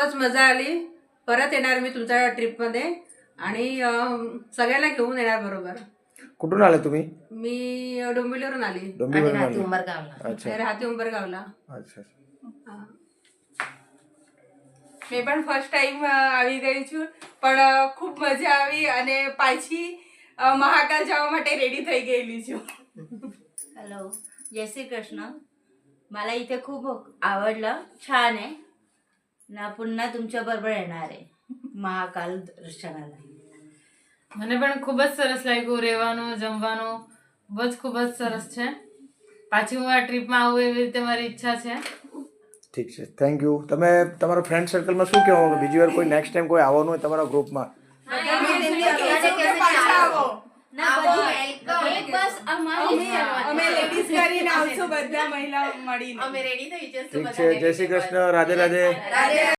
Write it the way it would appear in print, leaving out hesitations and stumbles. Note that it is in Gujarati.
खूपच मजा आली. परत येणार मी तुमच्या ट्रिपमध्ये आणि सगळ्यांना घेऊन येणार बरोबर. कुठून आले तुम्ही? मी डोंबिवलीवरून आली. डोंबिवलीवरून आले. अच्छा, राहते उंबरगावला. अच्छा. મેં પણ ફર્સ્ટ ટાઈમ આવી ગઈ છું, પણ ખૂબ મજા આવી અને પાછી મહાકાલ જવા માટે રેડી થઈ ગયેલી છું. हॅलो, जय श्री कृष्ण. मला इथे खूप आवडलं, छान आहे ना. पुन्हा तुमच्या बरोबर येणार आहे મહાકાલ દર્શનાला. મને પણ ખૂબ જ સરસ લાગ્યું. રહેવાનું, જમવાનું ખૂબ જ સરસ છે. પાછી હું આ ટ્રીપમાં આવું એવી રીતે મારી ઈચ્છા છે. ઠીક છે, થેન્ક યુ. તમે તમારા ફ્રેન્ડ સર્કલમાં શું કહેવા માંગો? બીજી વાર કોઈ નેક્સ્ટ ટાઈમ કોઈ આવવાનું હોય તમારા ગ્રુપમાં? અમે લેડીઝ કરીને આવશું, બધા મહિલાઓ મળીને. ઠીક છે, જય શ્રી કૃષ્ણ, રાધે રાધે.